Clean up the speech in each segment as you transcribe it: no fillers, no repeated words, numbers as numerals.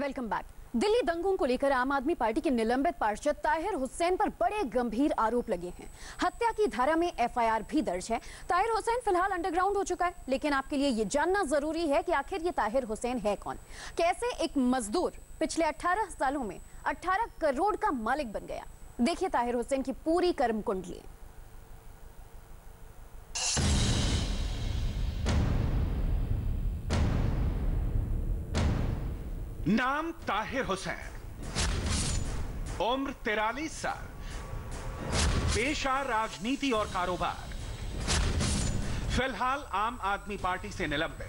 Welcome back. Delhi दंगों को लेकर आम आदमी पार्टी के निलंबित पार्षद ताहिर हुसैन पर बड़े गंभीर आरोप लगे हैं। हत्या की धारा में एफआईआर भी दर्ज है। ताहिर हुसैन फिलहाल अंडरग्राउंड हो चुका है, लेकिन आपके लिए ये जानना जरूरी है कि आखिर ये ताहिर हुसैन है कौन। कैसे एक मजदूर पिछले 18 सालों में 18 करोड़ का मालिक बन गया। देखिए ताहिर हुसैन की पूरी कर्म कुंडली। नाम ताहिर हुसैन, उम्र 43 साल, पेशा राजनीति और कारोबार, फिलहाल आम आदमी पार्टी से निलंबित।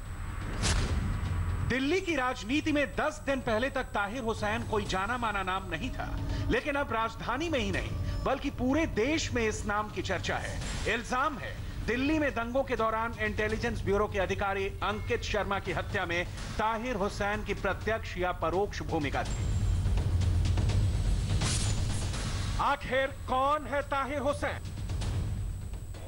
दिल्ली की राजनीति में 10 दिन पहले तक ताहिर हुसैन कोई जाना माना नाम नहीं था, लेकिन अब राजधानी में ही नहीं बल्कि पूरे देश में इस नाम की चर्चा है। इल्जाम है दिल्ली में दंगों के दौरान इंटेलिजेंस ब्यूरो के अधिकारी अंकित शर्मा की हत्या में ताहिर हुसैन की प्रत्यक्ष या परोक्ष भूमिका थी। आखिर कौन है ताहिर हुसैन?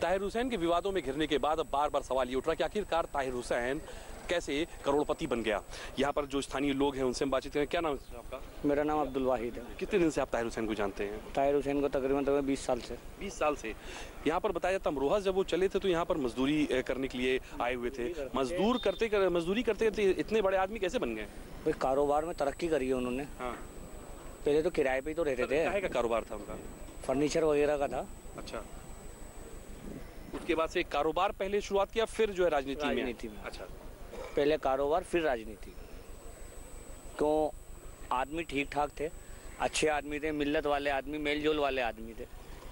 ताहिर हुसैन के विवादों में घिरने के बाद अब बार बार सवाल ये उठ रहा कि आखिरकार ताहिर हुसैन कैसे करोड़पति बन गया। यहाँ पर जो स्थानीय लोग हैं उनसे हम बातचीत करें। क्या नाम है आपका? मेरा नाम अब्दुल वाहिद है। कितने दिन से आप ताहिर हुसैन को जानते हैं? ताहिर हुसैन को तकरीबन 20 साल से। 20 साल से। यहाँ पर बताया जाता अमरोहा जब वो चले थे तो यहाँ पर मजदूरी करने के लिए आए हुए थे। मजदूरी करते करते इतने बड़े आदमी कैसे बन गए? भाई कारोबार में तरक्की करी है उन्होंने। हाँ। पहले तो किराए पे ही तो रहते थे। क्या का कारोबार था उनका? फर्नीचर वगैरह का था। अच्छा, उसके बाद से कारोबार पहले शुरुआत किया फिर जो है राजनीति में। अच्छा, पहले कारोबार फिर राजनीति। क्यों? आदमी ठीक ठाक थे, अच्छे आदमी थे, मिल्लत वाले आदमी, मेलजोल वाले आदमी थे,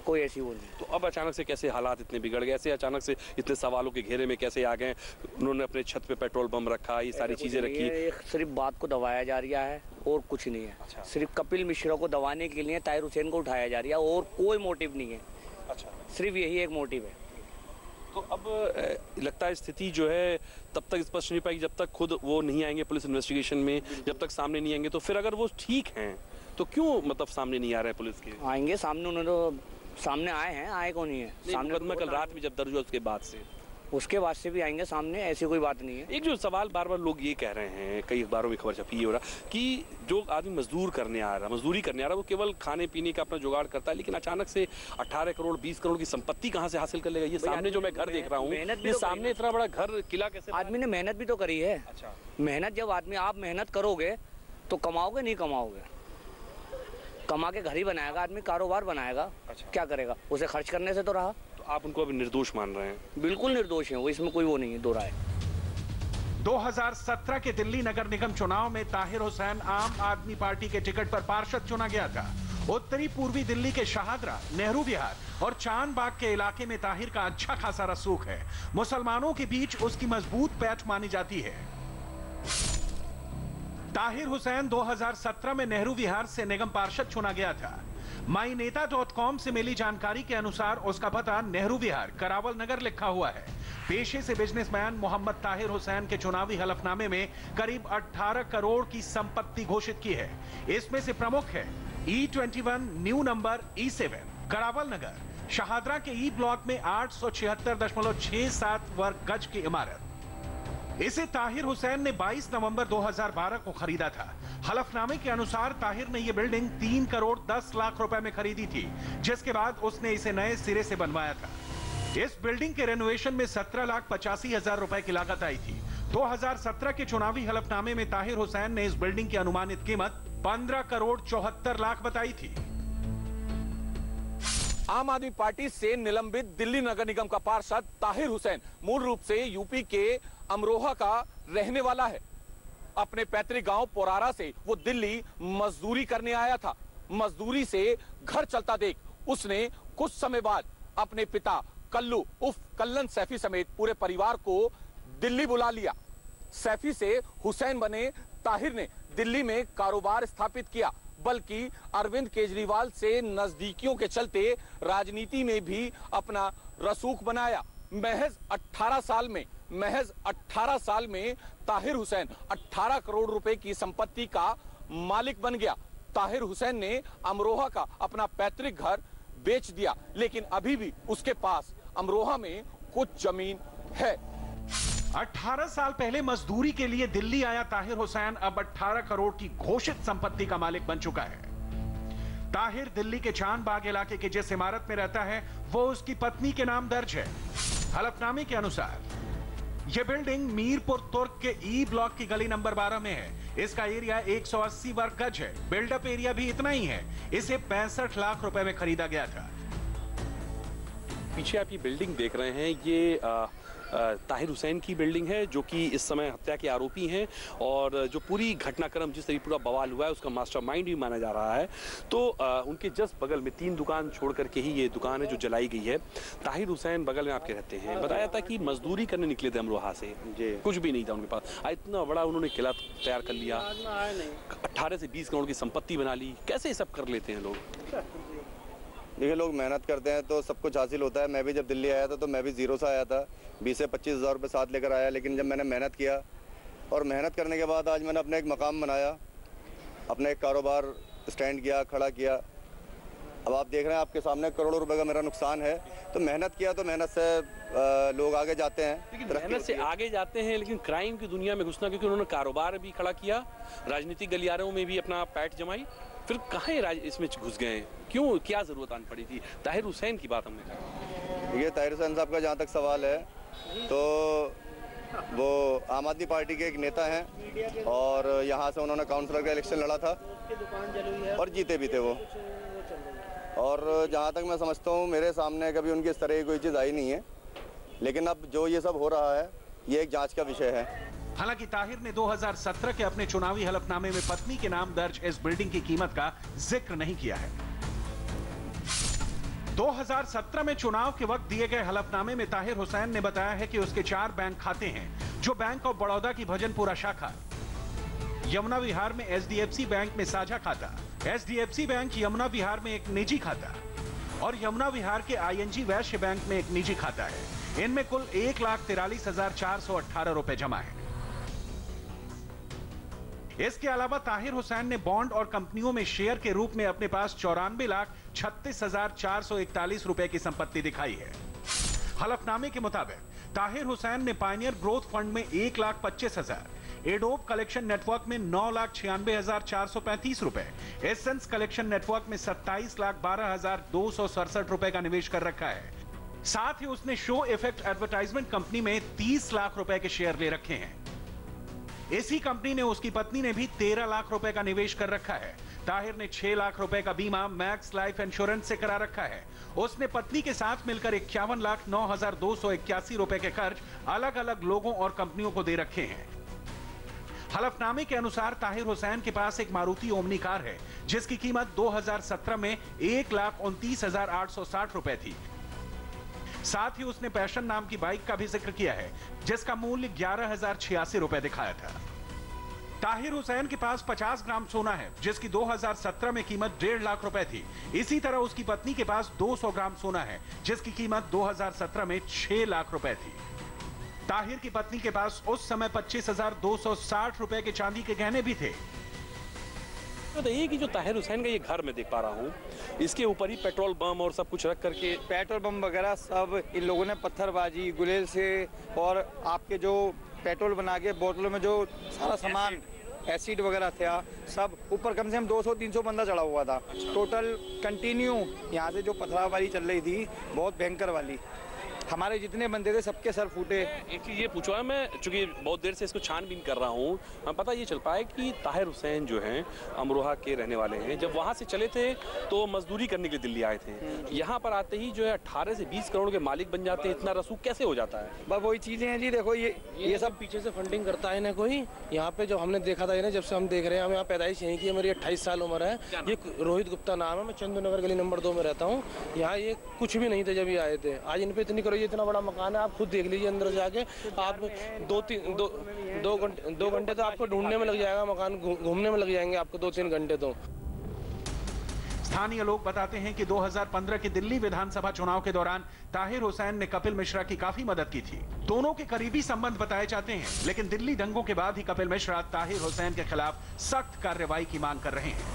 कोई ऐसी वो नहीं। तो अब अचानक से कैसे हालात इतने बिगड़ गए? ऐसे अचानक से इतने सवालों के घेरे में कैसे आ गए? उन्होंने अपने छत पे पेट्रोल बम रखा, ये सारी चीजें रखी। सिर्फ बात को दबाया जा रहा है और कुछ नहीं है। अच्छा। सिर्फ कपिल मिश्रा को दबाने के लिए ताहिर हुसैन को उठाया जा रहा है और कोई मोटिव नहीं है। अच्छा, सिर्फ यही एक मोटिव है। तो अब लगता है स्थिति जो है तब तक स्पष्ट नहीं पाएगी जब तक खुद वो नहीं आएंगे पुलिस इन्वेस्टिगेशन में, जब तक सामने नहीं आएंगे। तो फिर अगर वो ठीक हैं तो क्यों मतलब सामने नहीं आ रहे पुलिस के? आएंगे सामने, उन्होंने तो सामने आए हैं, आए कौन नहीं है सामने। मुकदमा कल रात में जब दर्ज हुआ उसके बाद से भी आएंगे सामने, ऐसी कोई बात नहीं है। एक जो सवाल बार बार लोग ये कह रहे हैं, कई अखबारों में खबर छपी हो रहा कि जो आदमी मजदूरी करने आ रहा वो केवल खाने पीने का अपना जुगाड़ करता है, लेकिन अचानक से 18 करोड़ 20 करोड़ की संपत्ति कहाँ से हासिल कर लेगा? ये सामने जो मैं घर देख रहा हूँ, ये सामने इतना बड़ा घर किला कैसे? आदमी ने मेहनत भी तो करी है। अच्छा, मेहनत जब आदमी आप मेहनत करोगे तो कमाओगे, नहीं कमाओगे, कमा के घर ही बनाएगा आदमी, कारोबार बनाएगा। अच्छा, क्या करेगा? उसे खर्च करने से तो रहा। तो आप उनको अभी निर्दोष मान रहे हैं? बिल्कुल निर्दोष है वो, इसमें कोई वो नहीं है, दो राय। 2017 के दिल्ली नगर निगम चुनाव में ताहिर हुसैन आम आदमी पार्टी के टिकट पर पार्षद चुना गया था। उत्तरी पूर्वी दिल्ली के शाहदरा, नेहरू विहार और चांद बाग के इलाके में ताहिर का अच्छा खासा रसूख है। मुसलमानों के बीच उसकी मजबूत पैठ मानी जाती है। ताहिर हुसैन 2017 में नेहरू विहार से निगम पार्षद चुना गया था। myNeta.com से मिली जानकारी के अनुसार उसका पता नेहरू विहार, करावल नगर लिखा हुआ है। पेशे से बिजनेसमैन मोहम्मद ताहिर हुसैन के चुनावी हलफनामे में करीब 18 करोड़ की संपत्ति घोषित की है। इसमें से प्रमुख है E21 new number E7 Karawal Nagar, Shahdara के ई ब्लॉक में 876.67 वर्ग गज की इमारत। इसे ताहिर हुसैन ने 22 नवंबर 2012 को खरीदा था। हलफनामे के अनुसार ताहिर ने यह बिल्डिंग 3 करोड़ 10 लाख रुपए में खरीदी थी, जिसके बाद उसने इसे नए सिरे से बनवाया था। इस बिल्डिंग के रेनोवेशन में 17,85,000 रुपए की लागत आई थी। 2017 के चुनावी हलफनामे में ताहिर हुसैन ने इस बिल्डिंग की अनुमानित कीमत 15 करोड़ 74 लाख बताई थी। आम आदमी पार्टी से निलंबित दिल्ली नगर निगम का पार्षद ताहिर हुसैन मूल रूप से यूपी के अमरोहा का रहने वाला है। अपने पैतृक गांव पोरारा से वो दिल्ली मजदूरी करने आया था। मजदूरी से घर चलता देख उसने कुछ समय बाद अपने पिता कल्लू उफ कल्लन सैफी समेत पूरे परिवार को दिल्ली बुला लिया। सैफी से हुसैन बने ताहिर ने दिल्ली में कारोबार स्थापित किया, बल्कि अरविंद केजरीवाल से नजदीकियों के चलते राजनीति में भी अपना रसूख बनाया। महज 18 साल में ताहिर हुसैन 18 करोड़ रुपए की संपत्ति का मालिक बन गया। ताहिर हुसैन ने अमरोहा का अपना पैतृक घर बेच दिया, लेकिन अभी भी उसके पास अमरोहा में कुछ जमीन है। 18 साल पहले मजदूरी के लिए दिल्ली आया ताहिर हुसैन अब 18 करोड़ की घोषित संपत्ति का मालिक बन चुका है। ताहिर दिल्ली के चांद बाग इलाके की जिस इमारत में रहता है वो उसकी पत्नी के नाम दर्ज है। हलफनामे के अनुसार यह बिल्डिंग मीरपुर तुर्क के ई ब्लॉक की गली नंबर 12 में है। इसका एरिया 180 वर्ग गज है। बिल्डअप एरिया भी इतना ही है। इसे 65 लाख रुपए में खरीदा गया था। पीछे आप ये बिल्डिंग देख रहे हैं, ये ताहिर हुसैन की बिल्डिंग है जो कि इस समय हत्या के आरोपी हैं और जो पूरी घटनाक्रम जिस तरीके पूरा बवाल हुआ है उसका मास्टरमाइंड भी माना जा रहा है। तो उनके जस्ट बगल में 3 दुकान छोड़ करके ही ये दुकान है जो जलाई गई है। ताहिर हुसैन बगल में आपके रहते हैं। बताया था कि मजदूरी करने निकले थे अमरोहा से, कुछ भी नहीं था उनके पास। इतना बड़ा उन्होंने किला तैयार कर लिया, 18 से 20 करोड़ की संपत्ति बना ली। कैसे ये सब कर लेते हैं लोग? देखिए, लोग मेहनत करते हैं तो सब कुछ हासिल होता है। मैं भी जब दिल्ली आया था तो मैं भी जीरो से आया था, 20 से 25 हज़ार रुपये साथ लेकर आया। लेकिन जब मैंने मेहनत किया और मेहनत करने के बाद आज मैंने अपने एक मकाम बनाया, अपने एक कारोबार स्टैंड किया, खड़ा किया। अब आप देख रहे हैं आपके सामने करोड़ों रुपए का मेरा नुकसान है। तो मेहनत किया तो मेहनत से लोग आगे जाते हैं। लेकिन मेहनत से आगे जाते हैं, लेकिन क्राइम की दुनिया में घुसना, क्योंकि उन्होंने कारोबार भी खड़ा किया, राजनीतिक गलियारों में भी अपना पैठ जमाई, फिर कहाँ इसमें घुस गए? क्यों, क्या जरूरत आन पड़ी थी? ताहिर हुसैन की बात हमने कहा। ये ताहिर हुसैन साहब का जहाँ तक सवाल है तो वो आम आदमी पार्टी के एक नेता हैं और यहाँ से उन्होंने काउंसलर का इलेक्शन लड़ा था और जीते भी थे वो। और जहाँ तक मैं समझता हूँ मेरे सामने कभी उनकी इस तरह की कोई चीज़ आई नहीं है। लेकिन अब जो ये सब हो रहा है ये एक जांच का विषय है। हालांकि ताहिर ने 2017 के अपने चुनावी हलफनामे में पत्नी के नाम दर्ज इस बिल्डिंग की कीमत का जिक्र नहीं किया है। 2017 में चुनाव के वक्त दिए गए हलफनामे में ताहिर हुसैन ने बताया है कि उसके 4 बैंक खाते हैं, जो बैंक ऑफ बड़ौदा की भजनपुरा शाखा, यमुना विहार में HDFC बैंक में साझा खाता, HDFC बैंक यमुना विहार में एक निजी खाता और यमुना विहार के ING वैश्य बैंक में एक निजी खाता है। इनमें कुल 1,43,418 रुपए जमा है। इसके अलावा ताहिर हुसैन ने बॉन्ड और कंपनियों में शेयर के रूप में अपने पास 94,36,441 रुपए की संपत्ति दिखाई है। हलफनामे के मुताबिक ताहिर हुसैन ने पायनियर ग्रोथ फंड में 1,25,000, एडोब कलेक्शन नेटवर्क में 9,96,435 रुपए, एसेंस कलेक्शन नेटवर्क में 27,12,267 रुपए का निवेश कर रखा है। साथ ही उसने शो इफेक्ट एडवर्टाइजमेंट कंपनी में 30 लाख रुपए के शेयर ले रखे हैं। इसी कंपनी ने उसकी पत्नी ने भी 13 लाख रुपए का निवेश कर रखा है। ताहिर ने 6 लाख रुपए का बीमा मैक्स लाइफ इंश्योरेंस से करा रखा है। उसने पत्नी के साथ मिलकर 51,09,281 रुपए के कर्ज अलग अलग लोगों और कंपनियों को दे रखे हैं। हलफनामे के अनुसार ताहिर हुसैन के पास एक मारुति ओमनी कार है, जिसकी कीमत 2017 में 1,29,860 रुपए थी। साथ ही उसने पैशन नाम की बाइक का भी जिक्र किया है, जिसका मूल्य 11,086 रुपए दिखाया था। ताहिर हुसैन के पास 50 ग्राम सोना है, जिसकी 2017 में कीमत 1.5 लाख रुपए थी। इसी तरह उसकी पत्नी के पास 200 ग्राम सोना है, जिसकी कीमत 2017 में 6 लाख रुपए थी। ताहिर की पत्नी के पास उस समय 25,260 रुपए के चांदी के गहने भी थे। तो ये कि जो ताहिर हुसैन का ये घर मैं देख पा रहा हूँ, इसके ऊपर ही पेट्रोल बम और सब कुछ रख करके, पेट्रोल बम वगैरह सब इन लोगों ने पत्थरबाजी, गुलेल से और आपके जो पेट्रोल बना के बोतलों में जो सारा सामान एसिड वगैरह था, सब ऊपर कम से कम 200-300 बंदा चढ़ा हुआ था। टोटल कंटिन्यू यहाँ से जो पथराबाजी चल रही थी, बहुत भयंकर वाली। हमारे जितने बंदे थे सबके सर फूटे। एक चीज़ ये पूछा है मैं, चूंकि बहुत देर से इसको छानबीन कर रहा हूँ, हमें पता ये चल पाया कि ताहिर हुसैन जो हैं अमरोहा के रहने वाले हैं। जब वहाँ से चले थे तो मजदूरी करने के लिए दिल्ली आए थे। यहाँ पर आते ही जो है 18 से 20 करोड़ के मालिक बन जाते हैं। इतना रसूख कैसे हो जाता है? बस वही चीज़ें हैं जी। देखो ये सब पीछे से फंडिंग करता है ना कोई। यहाँ पे जब हमने देखा था, जब से हम देख रहे हैं, हम यहाँ पैदाइश यहीं की है, मेरी 28 साल उम्र है। ये रोहित गुप्ता नाम है, मैं चंदूनगर गली नंबर 2 में रहता हूँ। यहाँ ये कुछ भी नहीं थे जब ये आए थे। आज इन पे इतनी करो, ये इतना बड़ा मकान है, आप खुद देख लीजिए अंदर जाके। आप 2 घंटे तो आपको ढूंढने में लग जाएगा, मकान घूमने में लग जाएंगे आपको 2-3 घंटे। तो स्थानीय लोग बताते हैं कि 2015 के दिल्ली विधानसभा चुनाव के दौरान ताहिर हुसैन ने कपिल मिश्रा की काफी मदद की थी। दोनों के करीबी संबंध बताए जाते हैं, लेकिन दिल्ली दंगों के बाद ही कपिल मिश्रा ताहिर हुसैन के खिलाफ सख्त कार्रवाई की मांग कर रहे हैं।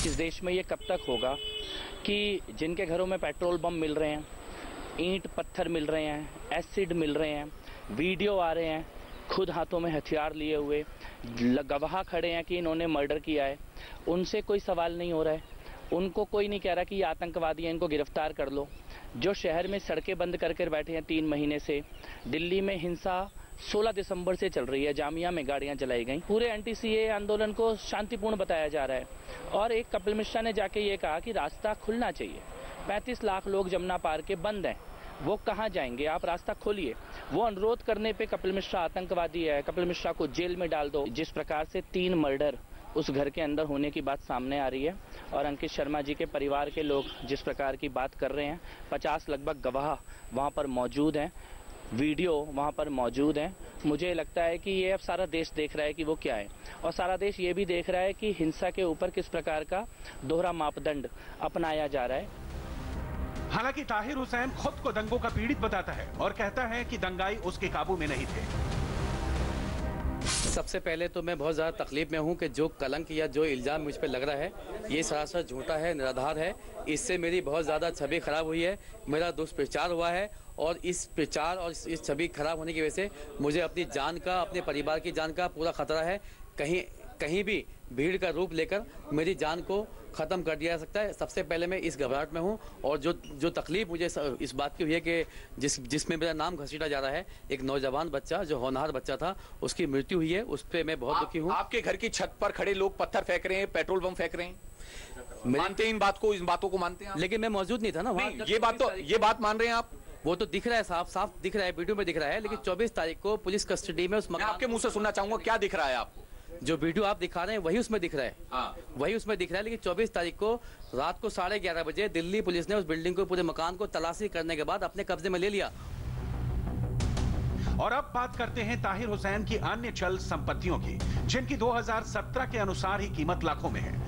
इस देश में ये कब तक होगा कि जिनके घरों में पेट्रोल बम मिल रहे हैं, ईंट पत्थर मिल रहे हैं, एसिड मिल रहे हैं, वीडियो आ रहे हैं, खुद हाथों में हथियार लिए हुए गवाह खड़े हैं कि इन्होंने मर्डर किया है, उनसे कोई सवाल नहीं हो रहा है। उनको कोई नहीं कह रहा कि ये आतंकवादी हैं, इनको गिरफ्तार कर लो। जो शहर में सड़कें बंद करके बैठे हैं 3 महीने से, दिल्ली में हिंसा 16 दिसंबर से चल रही है, जामिया में गाड़ियां जलाई गई, पूरे एंटी सीए आंदोलन को शांतिपूर्ण बताया जा रहा है। और एक कपिल मिश्रा ने जाके ये कहा कि रास्ता खुलना चाहिए। 35 लाख लोग जमुना पार के बंद हैं, वो कहाँ जाएंगे, आप रास्ता खोलिए। वो अनुरोध करने पे कपिल मिश्रा आतंकवादी है, कपिल मिश्रा को जेल में डाल दो। जिस प्रकार से 3 मर्डर उस घर के अंदर होने की बात सामने आ रही है और अंकित शर्मा जी के परिवार के लोग जिस प्रकार की बात कर रहे हैं, 50 लगभग गवाह वहाँ पर मौजूद हैं, वीडियो वहाँ पर मौजूद हैं। मुझे लगता है कि ये अब सारा देश देख रहा है कि वो क्या है, और सारा देश ये भी देख रहा है कि हिंसा के ऊपर किस प्रकार का दोहरा मापदंड अपनाया जा रहा है। हालांकि ताहिर हुसैन खुद को दंगों का पीड़ित बताता है और कहता है कि दंगाई उसके काबू में नहीं थे। सबसे पहले तो मैं बहुत ज़्यादा तकलीफ में हूं कि जो कलंक या जो इल्ज़ाम मुझ पर लग रहा है ये सरासर झूठा है, निराधार है। इससे मेरी बहुत ज़्यादा छवि खराब हुई है, मेरा दुष्प्रचार हुआ है और इस प्रचार और इस छवि खराब होने की वजह से मुझे अपनी जान का, अपने परिवार की जान का पूरा खतरा है। कहीं भी भीड़ का रूप लेकर मेरी जान को ख़त्म कर दिया जा सकता है। सबसे पहले मैं इस घबराहट में हूं और जो तकलीफ मुझे इस बात की हुई है कि जिसमें मेरा नाम घसीटा जा रहा है, एक नौजवान बच्चा जो होनहार बच्चा था उसकी मृत्यु हुई है, उस पर मैं बहुत दुखी हूँ। आपके घर की छत पर खड़े लोग पत्थर फेंक रहे हैं, पेट्रोल बम फेंक रहे हैं, मानते हैं इन बातों को मानते हैं? लेकिन मैं मौजूद नहीं था ना वहाँ। ये बात मान रहे हैं आप? वो तो दिख रहा है, साफ दिख रहा है, वीडियो में दिख रहा है। लेकिन 24 तारीख को पुलिस कस्टडी में उस मैं आपके मुंह से सुनना चाहूंगा, क्या दिख रहा है आपको? जो वीडियो आप दिखा रहे हैं वही उसमें दिख रहा है। हाँ। वही उसमें दिख रहा है। लेकिन 24 तारीख को रात को 11:30 बजे दिल्ली पुलिस ने उस बिल्डिंग को, पूरे मकान को तलाशी करने के बाद अपने कब्जे में ले लिया। और अब बात करते हैं ताहिर हुसैन की अन्य चल संपत्तियों की, जिनकी 2017 के अनुसार ही कीमत लाखों में है।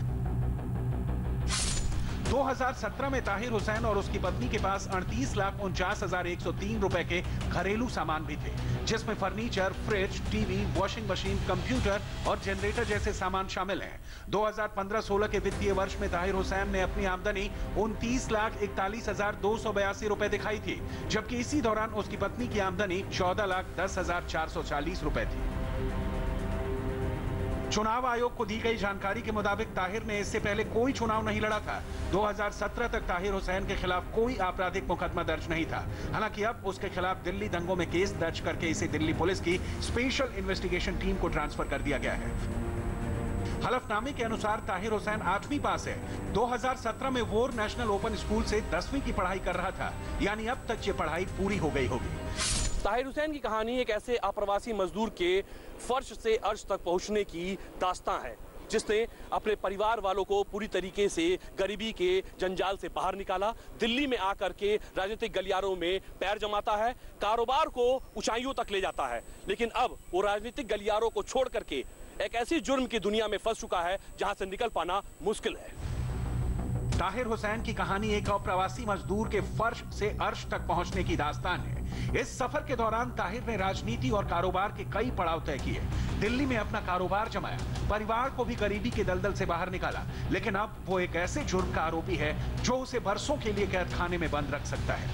2017 में ताहिर हुसैन और उसकी पत्नी के पास 38,49,103 रुपए के घरेलू सामान भी थे, जिसमें furniture, fridge, TV, washing machine, computer और जनरेटर जैसे सामान शामिल हैं। 2015-16 के वित्तीय वर्ष में ताहिर हुसैन ने अपनी आमदनी 29,41,282 रुपए दिखाई थी, जबकि इसी दौरान उसकी पत्नी की आमदनी 14,10,440 रुपए थी। चुनाव आयोग को दी गई जानकारी के मुताबिक ताहिर ने इससे पहले कोई चुनाव नहीं लड़ा था। 2017 तक ताहिर हुसैन के खिलाफ कोई आपराधिक मुकदमा दर्ज नहीं था। हालांकि अब उसके खिलाफ दिल्ली दंगों में केस दर्ज करके इसे दिल्ली पुलिस की स्पेशल इन्वेस्टिगेशन टीम को ट्रांसफर कर दिया गया है। हलफनामे के अनुसार ताहिर हुसैन 8वीं पास है। 2017 में वोर नेशनल ओपन स्कूल से 10वीं की पढ़ाई कर रहा था, यानी अब तक ये पढ़ाई पूरी हो गई होगी। ताहिर हुसैन की कहानी एक ऐसे अप्रवासी मजदूर के फर्श से अर्श तक पहुंचने की दास्तां है, जिसने अपने परिवार वालों को पूरी तरीके से गरीबी के जंजाल से बाहर निकाला, दिल्ली में आकर के राजनीतिक गलियारों में पैर जमाता है, कारोबार को ऊंचाइयों तक ले जाता है। लेकिन अब वो राजनीतिक गलियारों को छोड़ करके एक ऐसी जुर्म की दुनिया में फंस चुका है जहां से निकल पाना मुश्किल है। ताहिर हुसैन की कहानी एक अप्रवासी मजदूर के फर्श से अर्श तक पहुंचने की दास्तान है। इस सफर के दौरान ताहिर ने राजनीति और कारोबार के कई पड़ाव तय किए। दिल्ली में अपना कारोबार जमाया, परिवार को भी गरीबी के दलदल से बाहर निकाला, लेकिन अब वो एक ऐसे जुर्म का आरोपी है जो उसे बरसों के लिए कैद खाने में बंद रख सकता है।